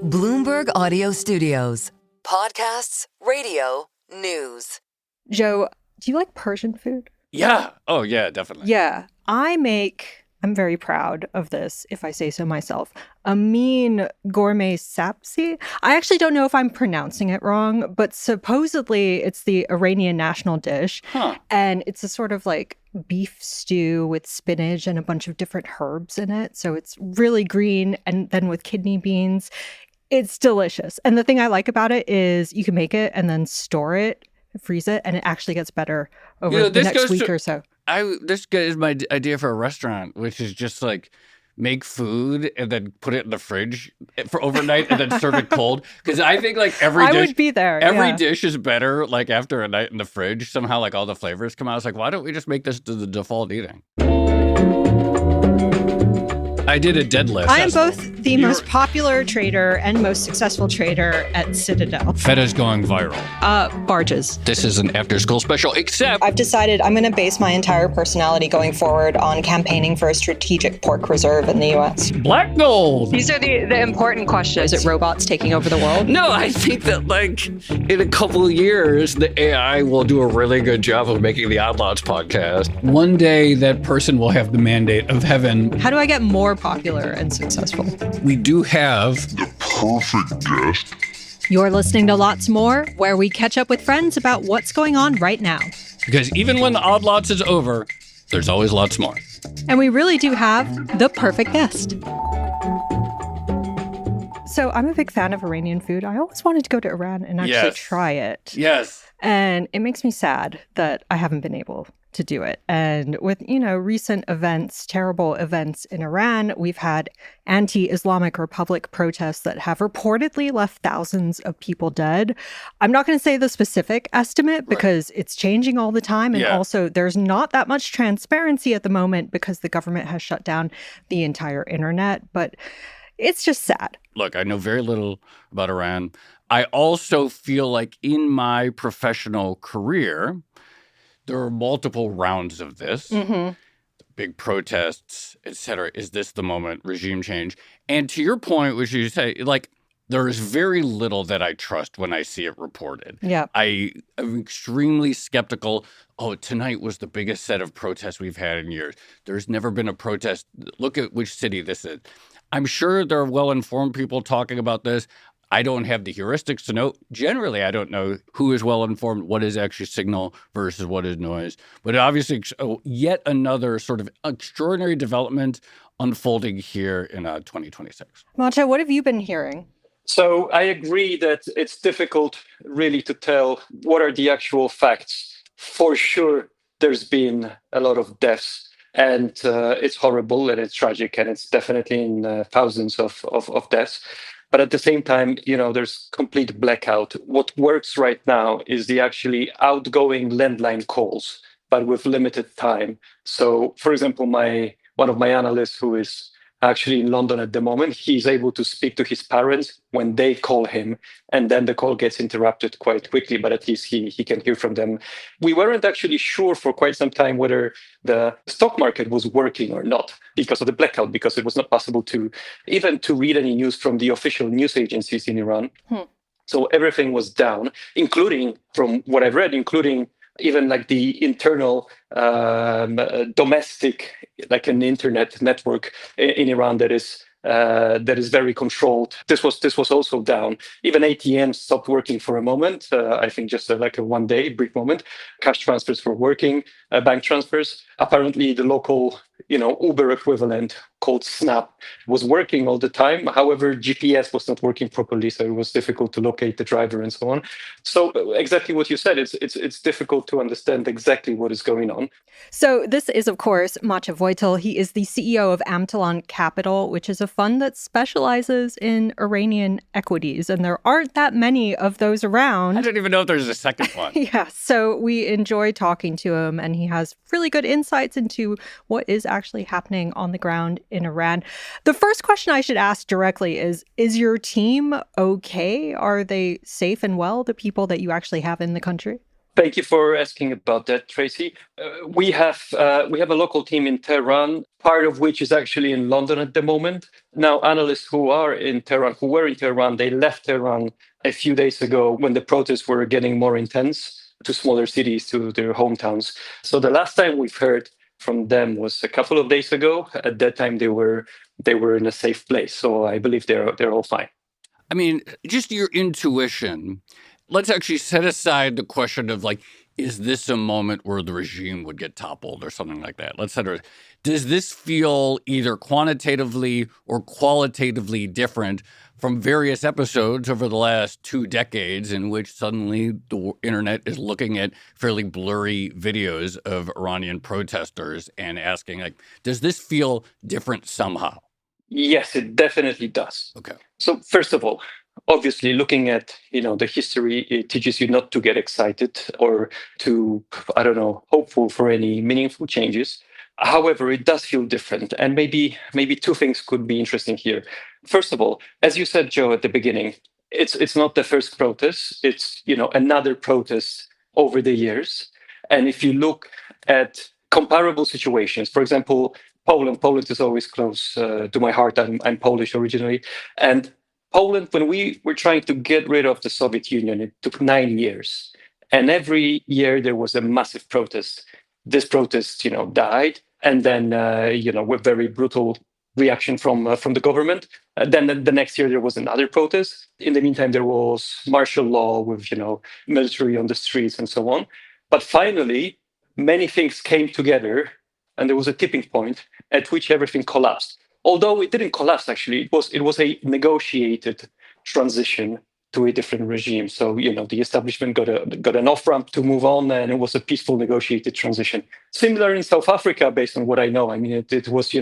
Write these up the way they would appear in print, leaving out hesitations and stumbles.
Bloomberg Audio Studios. Podcasts, radio, news. Joe, do you like Persian food? Yeah. Oh, yeah, definitely. Yeah. I'm very proud of this, if I say so myself, a mean gourmet sapsi. I actually don't know if I'm pronouncing it wrong, but supposedly it's the Iranian national dish. And it's a sort of like beef stew with spinach and a bunch of different herbs in it. So it's really green, and then with kidney beans. It's delicious. And the thing I like about it is you can make it and then store it, freeze it, and it actually gets better over the next week or so. This is my idea for a restaurant, which is just like make food and then put it in the fridge for overnight and then serve it cold. Because I think like every dish, I would be there. Every dish is better like after a night in the fridge. Somehow like all the flavors come out. It's like, why don't we just make this to the default eating? I did a dead list. I am both the most popular trader and most successful trader at Citadel. Feta's going viral. Barges. This is an after-school special, except I've decided I'm going to base my entire personality going forward on campaigning for a strategic pork reserve in the U.S. black gold. These are the important questions. Is it robots taking over the world? No, I think that like in a couple of years, the AI will do a really good job of making the Odd Lots podcast. One day, that person will have the mandate of heaven. How do I get more popular and successful? We do have the perfect guest. You're listening to Lots More, where we catch up with friends about what's going on right now. Because even when the Odd Lots is over, there's always lots more. And we really do have the perfect guest. So I'm a big fan of Iranian food. I always wanted to go to Iran and actually try it. Yes. And it makes me sad that I haven't been able to do it. And with, recent events, terrible events in Iran, we've had anti-Islamic Republic protests that have reportedly left thousands of people dead. I'm not going to say the specific estimate because it's changing all the time. And also there's not that much transparency at the moment because the government has shut down the entire internet. But it's just sad. Look, I know very little about Iran. I also feel like in my professional career, there are multiple rounds of this, big protests, et cetera. Is this the moment? Regime change. And to your point, which you say, like, there is very little that I trust when I see it reported. Yeah. I am extremely skeptical. Oh, tonight was the biggest set of protests we've had in years. There's never been a protest. Look at which city this is. I'm sure there are well-informed people talking about this. I don't have the heuristics to know. Generally, I don't know who is well-informed, what is actually signal versus what is noise. But obviously, yet another sort of extraordinary development unfolding here in 2026. Maciej, what have you been hearing? So I agree that it's difficult really to tell what are the actual facts. For sure, there's been a lot of deaths. And it's horrible and it's tragic and it's definitely in thousands of deaths. But at the same time, there's complete blackout. What works right now is the actually outgoing landline calls, but with limited time. So, for example, one of my analysts who is actually in London at the moment, he's able to speak to his parents when they call him, and then the call gets interrupted quite quickly, but at least he can hear from them. We weren't actually sure for quite some time whether the stock market was working or not because of the blackout, because it was not possible to read any news from the official news agencies in Iran. So everything was down, including, from what I've read, including even like the internal domestic, like an internet network in Iran that is very controlled. This was also down. Even ATMs stopped working for a moment. I think just like a 1 day, brief moment. Cash transfers were working, bank transfers. Apparently, the local, Uber equivalent called Snap was working all the time. However, GPS was not working properly, so it was difficult to locate the driver and so on. So exactly what you said, it's difficult to understand exactly what is going on. So this is, of course, Maciej Wojtal. He is the CEO of Amtelon Capital, which is a fund that specializes in Iranian equities. And there aren't that many of those around. I don't even know if there's a second one. Yeah, so we enjoy talking to him, and he has really good insights into what is actually happening on the ground in Iran. The first question I should ask directly is your team okay? Are they safe and well, the people that you actually have in the country? Thank you for asking about that, Tracy. We have a local team in Tehran, part of which is actually in London at the moment. Now, analysts who were in Tehran, they left Tehran a few days ago when the protests were getting more intense to smaller cities, to their hometowns. So the last time we've heard from them was a couple of days ago. At that time, they were in a safe place. So I believe they're all fine. I mean, just your intuition. Let's actually set aside the question of like, is this a moment where the regime would get toppled or something like that? Does this feel either quantitatively or qualitatively different from various episodes over the last 2 decades in which suddenly the internet is looking at fairly blurry videos of Iranian protesters and asking, like, does this feel different somehow? Yes, it definitely does. Okay. So first of all, obviously looking at the history, it teaches you not to get excited or to, I don't know, hopeful for any meaningful changes. However, it does feel different, and maybe two things could be interesting here. First of all, as you said, Joe, at the beginning, it's not the first protest. It's another protest over the years, and if you look at comparable situations, for example, Poland is always close to my heart. I'm Polish originally, and Poland, when we were trying to get rid of the Soviet Union, it took 9 years. And every year there was a massive protest. This protest, died. And then, with very brutal reaction from the government. Then the next year there was another protest. In the meantime, there was martial law with, military on the streets and so on. But finally, many things came together and there was a tipping point at which everything collapsed. Although it didn't collapse, actually, it was a negotiated transition to a different regime. So the establishment got an off ramp to move on, and it was a peaceful negotiated transition. Similar in South Africa, based on what I know. I mean, it was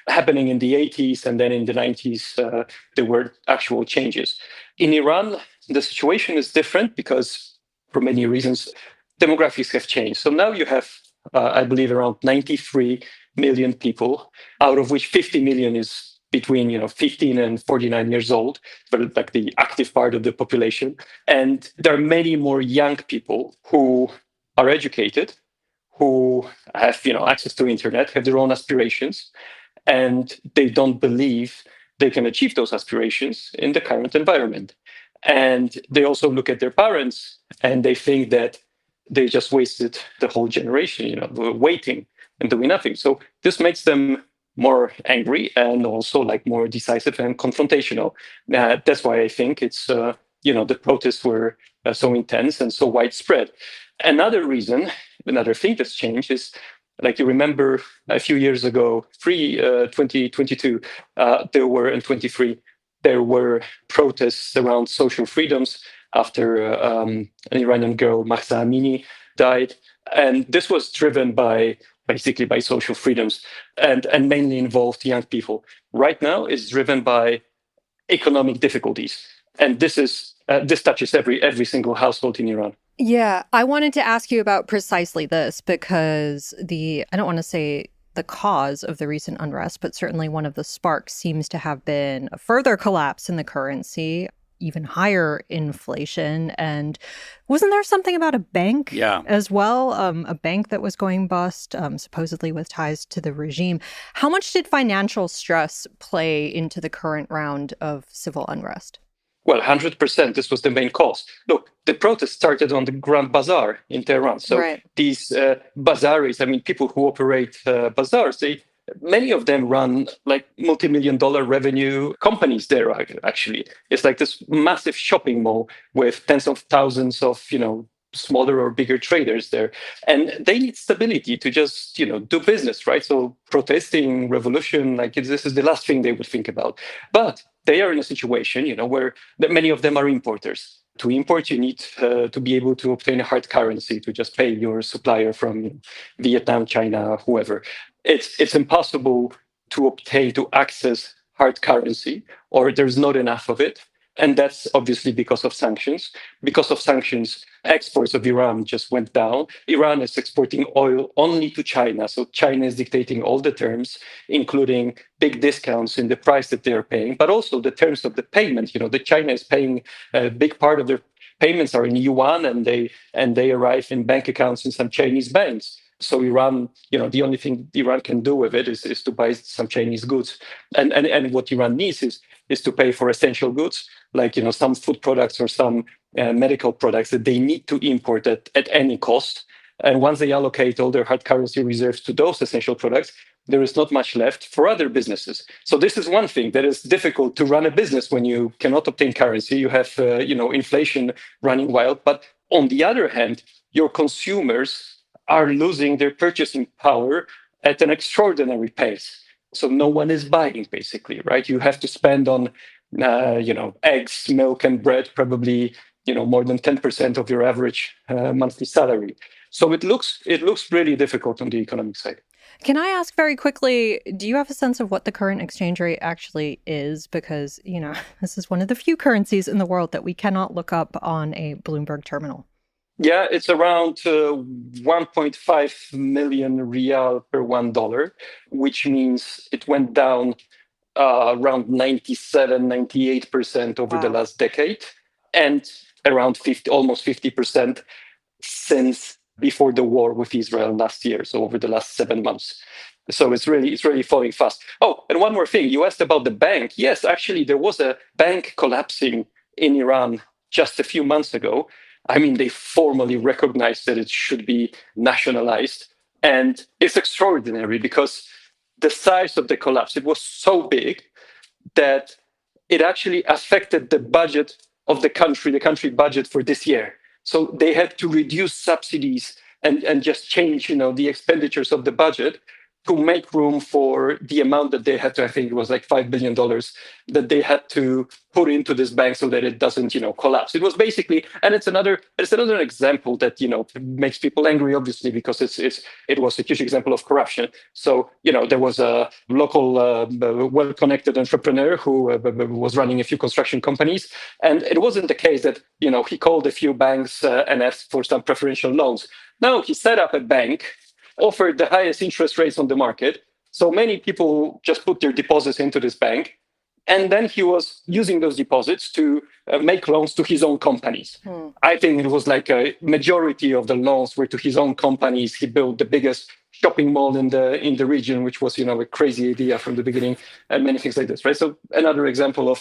happening in the 80s, and then in the 90s there were actual changes. In Iran, the situation is different because, for many reasons, demographics have changed. So now you have, I believe, around 93 million people, out of which 50 million is between 15 and 49 years old, but like the active part of the population. And there are many more young people who are educated, who have access to internet, have their own aspirations, and they don't believe they can achieve those aspirations in the current environment. And they also look at their parents and they think that they just wasted the whole generation, waiting and doing nothing. So this makes them more angry and also like more decisive and confrontational. That's why I think it's, the protests were so intense and so widespread. Another thing that's changed is, like you remember a few years ago, 2022, there were, in 23, there were protests around social freedoms after an Iranian girl, Mahsa Amini, died. And this was driven basically by social freedoms and mainly involved young people. Right now, it's driven by economic difficulties. And this touches every single household in Iran. Yeah, I wanted to ask you about precisely this because I don't want to say the cause of the recent unrest, but certainly one of the sparks seems to have been a further collapse in the currency, even higher inflation. And wasn't there something about a bank as well? A bank that was going bust, supposedly with ties to the regime. How much did financial stress play into the current round of civil unrest? Well, 100%. This was the main cause. Look, the protest started on the Grand Bazaar in Tehran. So these bazaars, people who operate bazaars, many of them run like multi-million-dollar revenue companies there, actually. It's like this massive shopping mall with tens of thousands of, smaller or bigger traders there. And they need stability to just, do business, right? So protesting, revolution, this is the last thing they would think about. But they are in a situation, where many of them are importers. To import, you need to be able to obtain a hard currency to just pay your supplier from Vietnam, China, whoever. It's impossible to access hard currency, or there's not enough of it. And that's obviously because of sanctions. Because of sanctions, exports of Iran just went down. Iran is exporting oil only to China. So China is dictating all the terms, including big discounts in the price that they're paying, but also the terms of the payment. The China is paying a big part of their payments are in yuan, and they arrive in bank accounts in some Chinese banks. So Iran, the only thing Iran can do with it is to buy some Chinese goods, and what Iran needs is to pay for essential goods like some food products or some medical products that they need to import at any cost. And once they allocate all their hard currency reserves to those essential products, there is not much left for other businesses. So this is one thing that is difficult to run a business when you cannot obtain currency. You have inflation running wild, but on the other hand, your consumers are losing their purchasing power at an extraordinary pace. So no one is buying, basically, right? You have to spend on, eggs, milk, and bread, probably, more than 10% of your average monthly salary. So it looks really difficult on the economic side. Can I ask very quickly, do you have a sense of what the current exchange rate actually is? Because, this is one of the few currencies in the world that we cannot look up on a Bloomberg terminal. Yeah, it's around 1.5 million rial per $1, which means it went down around 98% over the last decade, and around almost 50% since before the war with Israel last year, so over the last 7 months. So it's really falling fast. Oh, and one more thing. You asked about the bank. Yes, actually, there was a bank collapsing in Iran just a few months ago. I mean, they formally recognized that it should be nationalized. And it's extraordinary because the size of the collapse, it was so big that it actually affected the budget of the country budget for this year. So they had to reduce subsidies and just change, the expenditures of the budget to make room for the amount that they had to, I think it was like $5 billion that they had to put into this bank so that it doesn't, collapse. It was basically, and it's another example that, makes people angry, obviously, because it was a huge example of corruption. So, there was a local well-connected entrepreneur who was running a few construction companies. And it wasn't the case that, he called a few banks and asked for some preferential loans. No, he set up a bank, offered the highest interest rates on the market. So many people just put their deposits into this bank. And then he was using those deposits to make loans to his own companies. I think it was like a majority of the loans were to his own companies. He built the biggest shopping mall in the region, which was, a crazy idea from the beginning, and many things like this, right? So another example of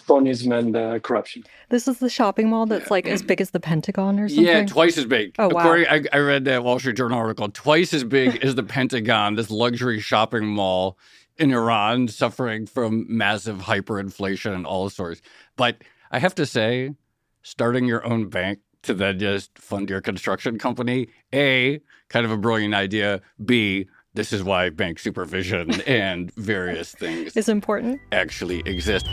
cronyism and corruption. This is the shopping mall that's like as big as the Pentagon or something? Yeah, twice as big. Oh, wow. I read that Wall Street Journal article. Twice as big as the Pentagon, this luxury shopping mall in Iran, suffering from massive hyperinflation and all sorts. But I have to say, starting your own bank to then just fund your construction company, A, kind of a brilliant idea. B, this is why bank supervision and various things is important. Actually exist.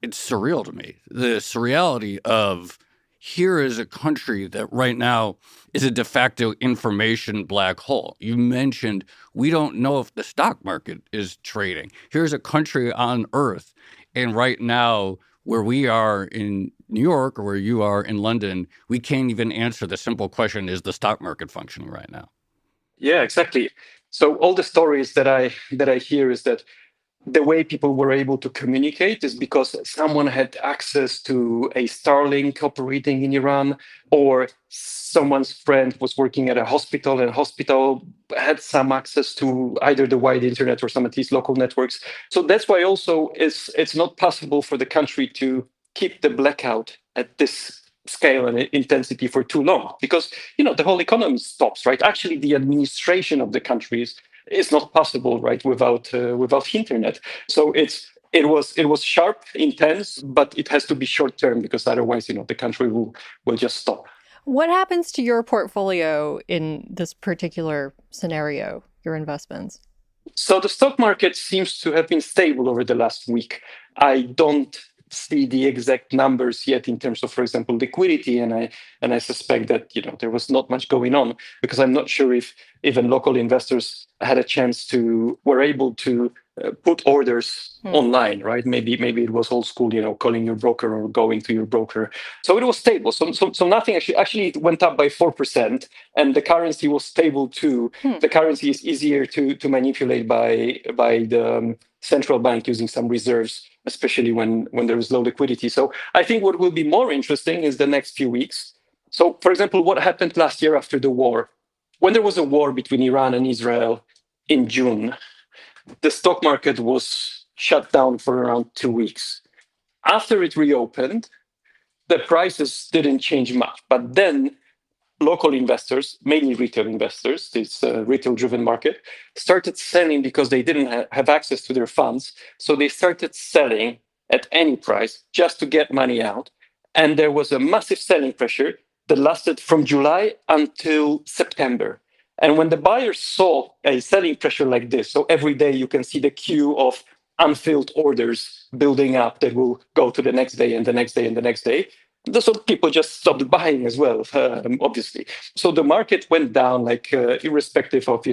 It's surreal to me, the surreality of here is a country that right now is a de facto information black hole. You mentioned we don't know if the stock market is trading. Here's a country on Earth, and right now where we are in New York or where you are in London, we can't even answer the simple question, is the stock market functioning right now? Yeah, exactly. So all the stories that I hear is that the way people were able to communicate is because someone had access to a Starlink operating in Iran, or someone's friend was working at a hospital, and hospital had some access to either the wide internet or some at least local networks. So that's why also it's not possible for the country to keep the blackout at this scale and intensity for too long, because the whole economy stops, right? Actually, the administration of the countries is not possible, right, without internet. So it was sharp, intense, but it has to be short term, because otherwise, the country will just stop. What happens to your portfolio in this particular scenario, your investments? So the stock market seems to have been stable over the last week. I don't see the exact numbers yet in terms of, for example, liquidity, and I suspect that there was not much going on, because I'm not sure if even local investors were able to put orders online, right? Maybe it was old school, calling your broker or going to your broker. So it was stable. So nothing actually it went up by 4%, and the currency was stable too. The currency is easier to manipulate by the central bank using some reserves, especially when there is low liquidity. So I think what will be more interesting is the next few weeks. So, for example, what happened last year after the war? When there was a war between Iran and Israel in June, the stock market was shut down for around 2 weeks. After it reopened, the prices didn't change much. But then local investors, mainly retail investors, this retail-driven market, started selling because they didn't have access to their funds. So they started selling at any price just to get money out. And there was a massive selling pressure that lasted from July until September. And when the buyers saw a selling pressure like this, so every day you can see the queue of unfilled orders building up that will go to the next day and the next day and the next day, so people just stopped buying as well, obviously. So the market went down, irrespective of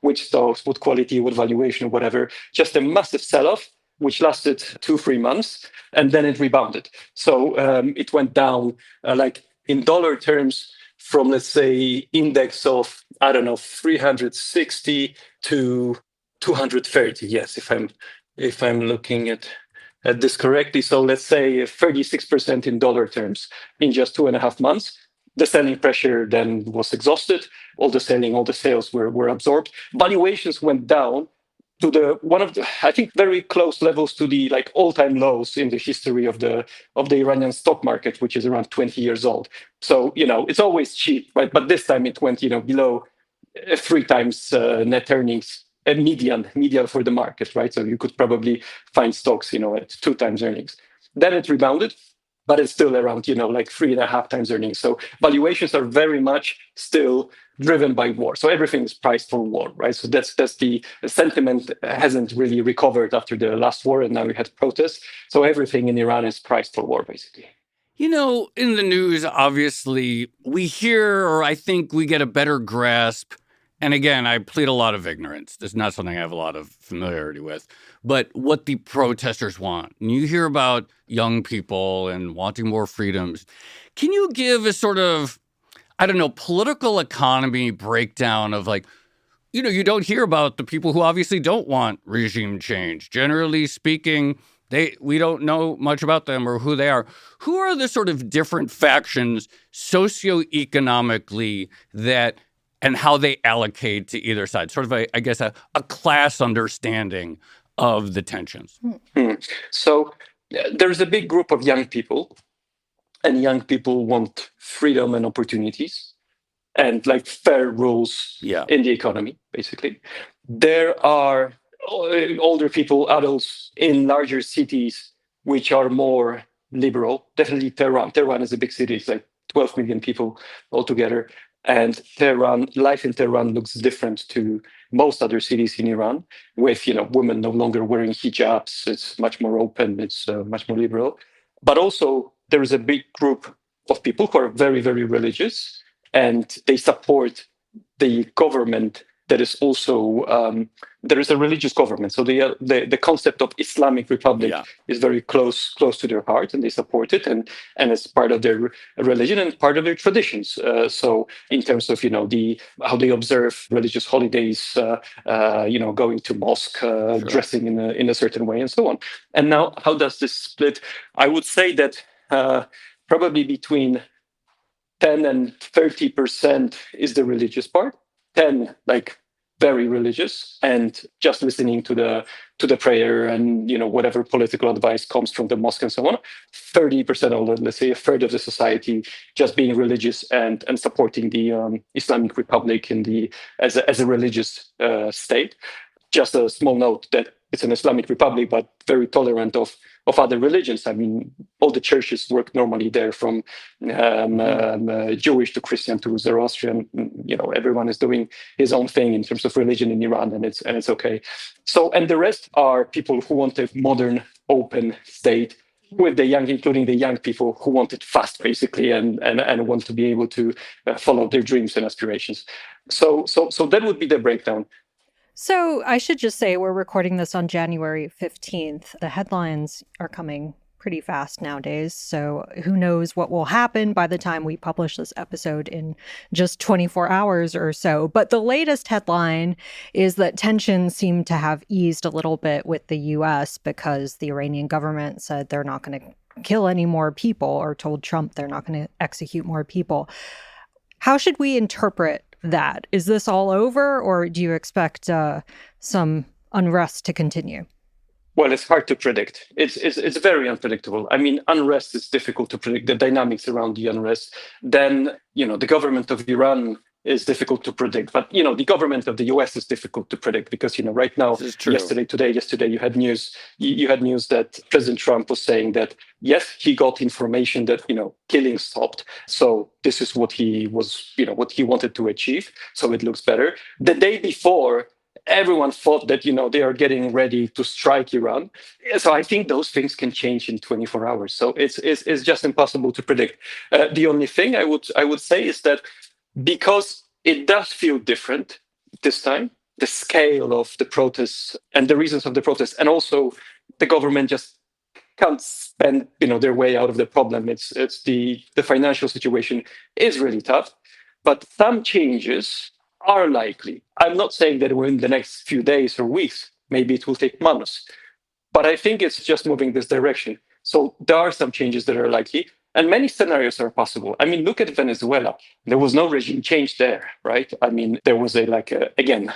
which stocks, what quality, what valuation, whatever. Just a massive sell-off, which lasted 2-3 months, and then it rebounded. So it went down, in dollar terms, from, let's say, index of 360 to 230. Yes, if I'm looking at this correctly. So let's say 36% in dollar terms in just 2.5 months. The selling pressure then was exhausted. All the sales were absorbed. Valuations went down to one of the, I think, very close levels to the all-time lows in the history of the Iranian stock market, which is around 20 years old. So it's always cheap, right? But this time it went below 3 times net earnings. A median for the market, right? So you could probably find stocks, at 2 times earnings. Then it rebounded, but it's still around, 3.5 times earnings. So valuations are very much still driven by war. So everything is priced for war, right? So that's the sentiment hasn't really recovered after the last war, and now we had protests. So everything in Iran is priced for war, basically. In the news, obviously, we hear, or I think we get a better grasp. And again, I plead a lot of ignorance. This is not something I have a lot of familiarity with. But what the protesters want. And you hear about young people and wanting more freedoms. Can you give a sort of, political economy breakdown of you don't hear about the people who obviously don't want regime change. Generally speaking, we don't know much about them or who they are. Who are the sort of different factions socioeconomically and how they allocate to either side? Sort of, a class understanding of the tensions. So there's a big group of young people, and young people want freedom and opportunities and fair rules in the economy, basically. There are older people, adults in larger cities, which are more liberal. Definitely Tehran. Tehran is a big city. It's 12 million people altogether. And life in Tehran looks different to most other cities in Iran, with women no longer wearing hijabs. It's much more open. It's much more liberal. But also there is a big group of people who are very, very religious, and they support the government that is also there is a religious government. So the concept of Islamic Republic is very close to their heart, and they support it, and it's part of their religion and part of their traditions. So in terms of how they observe religious holidays, going to mosque, dressing in a certain way, and so on. And now, how does this split? I would say that probably between 10 and 30% is the religious part. 10 very religious and just listening to the prayer and whatever political advice comes from the mosque and so on. 30%, or let's say a third of the society, just being religious and supporting the Islamic Republic as a religious state. Just a small note that it's an Islamic Republic, but very tolerant of other religions. I mean, all the churches work normally there, from Jewish to Christian to Zoroastrian. Everyone is doing his own thing in terms of religion in Iran, and it's okay. So, and the rest are people who want a modern, open state, with including the young people who want it fast, basically, and want to be able to follow their dreams and aspirations. So that would be the breakdown. So I should just say we're recording this on January 15th. The headlines are coming pretty fast nowadays, so who knows what will happen by the time we publish this episode in just 24 hours or so. But the latest headline is that tensions seem to have eased a little bit with the U.S. because the Iranian government said they're not going to kill any more people, or told Trump they're not going to execute more people. How should we interpret that? Is this all over, or do you expect some unrest to continue? Well, it's hard to predict. It's very unpredictable. I mean, unrest is difficult to predict, the dynamics around the unrest. Then, the government of Iran is difficult to predict. But, the government of the US is difficult to predict because, right now, yesterday, you had news that President Trump was saying that, yes, he got information that, killing stopped. So this is what he was, what he wanted to achieve. So it looks better. The day before, everyone thought that, they are getting ready to strike Iran. So I think those things can change in 24 hours. So it's just impossible to predict. The only thing I would say is that because it does feel different this time, the scale of the protests and the reasons of the protests, and also the government just can't spend, their way out of the problem. It's the financial situation is really tough, but some changes are likely. I'm not saying that in the next few days or weeks, maybe it will take months, but I think it's just moving this direction. So there are some changes that are likely, and many scenarios are possible. I mean, look at Venezuela. There was no regime change there, right? I mean, there was again,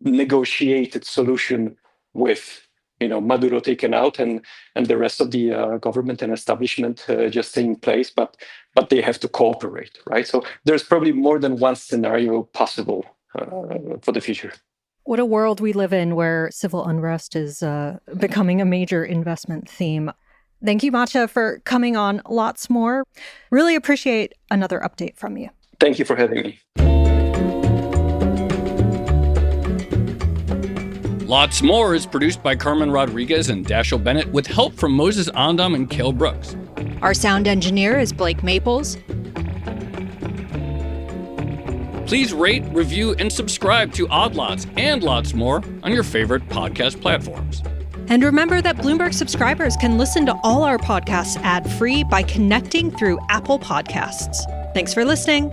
negotiated solution with, Maduro taken out and the rest of the government and establishment just staying in place, but they have to cooperate, right? So there's probably more than one scenario possible for the future. What a world we live in where civil unrest is becoming a major investment theme. Thank you, Maciej, for coming on Lots More. Really appreciate another update from you. Thank you for having me. Lots More is produced by Carmen Rodriguez and Dashiell Bennett with help from Moses Andam and Cale Brooks. Our sound engineer is Blake Maples. Please rate, review, and subscribe to Odd Lots and Lots More on your favorite podcast platforms. And remember that Bloomberg subscribers can listen to all our podcasts ad-free by connecting through Apple Podcasts. Thanks for listening.